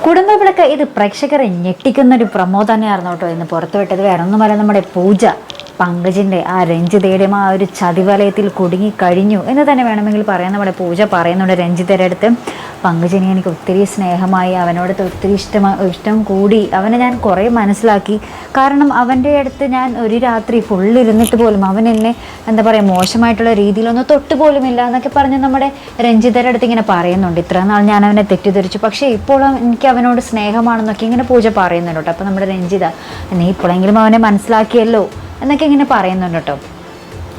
കുടുംബവിളക്ക് ഇത് പ്രേക്ഷകരെ ഞെട്ടിക്കുന്നൊരു പ്രമോ തന്നെയായിരുന്നു കേട്ടോ ഇന്ന് പുറത്തുവിട്ടത്. വേറെ ഒന്നുമല്ല, നമ്മുടെ പൂജ പങ്കജിൻ്റെ ആ രഞ്ജിതയുടെയും ആ ഒരു ചതിവലയത്തിൽ കുടുങ്ങി കഴിഞ്ഞു എന്ന് തന്നെ വേണമെങ്കിൽ പറയാം. നമ്മുടെ പൂജ പറയുന്നുണ്ട് രഞ്ജിതയുടെ അടുത്ത്, പങ്കജിനെ എനിക്ക് ഒത്തിരി സ്നേഹമായി, അവനോടത്ത് ഒത്തിരി ഇഷ്ടം കൂടി, അവനെ ഞാൻ കുറേ മനസ്സിലാക്കി. കാരണം അവൻ്റെ അടുത്ത് ഞാൻ ഒരു രാത്രി ഫുള്ളിരുന്നിട്ട് പോലും അവൻ എന്നെ എന്താ പറയുക മോശമായിട്ടുള്ള രീതിയിലൊന്നും തൊട്ട് പോലുമില്ല എന്നൊക്കെ പറഞ്ഞ് നമ്മുടെ രഞ്ജിതയുടെ അടുത്ത് ഇങ്ങനെ പറയുന്നുണ്ട്. ഇത്ര നാൾ ഞാൻ അവനെ തെറ്റിദ്ധരിച്ചു, പക്ഷേ ഇപ്പോൾ എനിക്ക് അവനോട് സ്നേഹമാണെന്നൊക്കെ ഇങ്ങനെ പൂജ പറയുന്നുണ്ട് കേട്ടോ. അപ്പോൾ നമ്മുടെ രഞ്ജിത, നീ ഇപ്പോഴെങ്കിലും അവനെ മനസ്സിലാക്കിയല്ലോ എന്നൊക്കെ ഇങ്ങനെ പറയുന്നുണ്ട് കേട്ടോ.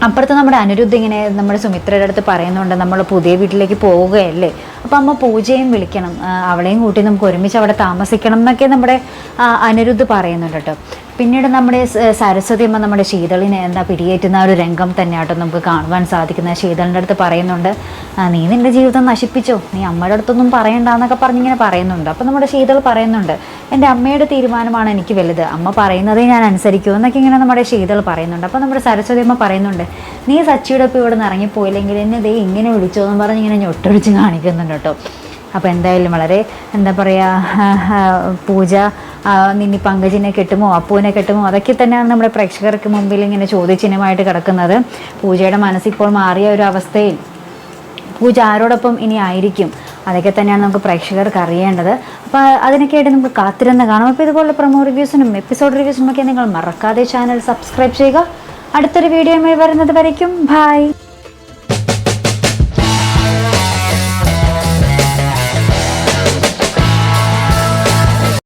അപ്പുറത്ത് നമ്മുടെ അനിരുദ്ധ ഇങ്ങനെ നമ്മുടെ സുമിത്രയുടെ അടുത്ത് പറയുന്നുണ്ട്, നമ്മൾ പുതിയ വീട്ടിലേക്ക് പോവുകയല്ലേ, അപ്പോൾ അമ്മ പൂജയും വിളിക്കണം, അവളെയും കൂട്ടി നമുക്ക് ഒരുമിച്ച് അവിടെ താമസിക്കണം എന്നൊക്കെ നമ്മുടെ അനിരുദ്ധ പറയുന്നുണ്ട് കേട്ടോ. പിന്നീട് നമ്മുടെ സരസ്വതി അമ്മ നമ്മുടെ ശീതളിനെ എന്താ പിടിയേറ്റുന്ന ഒരു രംഗം തന്നെയാട്ടോ നമുക്ക് കാണുവാൻ സാധിക്കുന്നത്. ശീതളിൻ്റെ അടുത്ത് പറയുന്നുണ്ട്, നീ നിൻ്റെ ജീവിതം നശിപ്പിച്ചോ, നീ അമ്മയുടെ അടുത്തൊന്നും പറയണ്ടെന്നൊക്കെ പറഞ്ഞിങ്ങനെ പറയുന്നുണ്ട്. അപ്പോൾ നമ്മുടെ ശീതൾ പറയുന്നുണ്ട്, എൻ്റെ അമ്മയുടെ തീരുമാനമാണ് എനിക്ക് വലുത്, അമ്മ പറയുന്നതേ ഞാൻ അനുസരിക്കൂ എന്നൊക്കെ ഇങ്ങനെ നമ്മുടെ ശീതൾ പറയുന്നുണ്ട്. അപ്പോൾ നമ്മുടെ സരസ്വതി അമ്മ പറയുന്നുണ്ട്, നീ സച്ചിയുടെ ഒപ്പം ഇവിടെ നിന്ന് ഇറങ്ങിപ്പോയില്ലെങ്കിൽ എന്നെ ദേ ഇങ്ങനെ വിളിച്ചോ എന്ന് പറഞ്ഞ് ഇങ്ങനെ ഞൊട്ടൊടിച്ച് കാണിക്കുന്നുണ്ട് കേട്ടോ. അപ്പോൾ എന്തായാലും വളരെ എന്താ പറയുക, പൂജ നിന്നി പങ്കജിനെ കെട്ടുമോ അപ്പുവിനെ കെട്ടുമോ അതൊക്കെ തന്നെയാണ് നമ്മുടെ പ്രേക്ഷകർക്ക് മുമ്പിൽ ഇങ്ങനെ ചോദ്യചിഹ്നമായിട്ട് കിടക്കുന്നത്. പൂജയുടെ മനസ്സിപ്പോൾ മാറിയ ഒരു അവസ്ഥയിൽ പൂജ ആരോടൊപ്പം ഇനി ആയിരിക്കും, അതൊക്കെ തന്നെയാണ് നമുക്ക് പ്രേക്ഷകർക്ക് അറിയേണ്ടത്. അപ്പോൾ അതിനൊക്കെയായിട്ട് നമുക്ക് കാത്തിരുന്ന് കാണാം. അപ്പോൾ ഇതുപോലെ പ്രൊമോ റിവ്യൂസിനും എപ്പിസോഡ് റിവ്യൂസിനും ഒക്കെ നിങ്ങൾ മറക്കാതെ ചാനൽ സബ്സ്ക്രൈബ് ചെയ്യുക. അടുത്തൊരു വീഡിയോയുമായി വരുന്നത് വരയ്ക്കും ബൈ.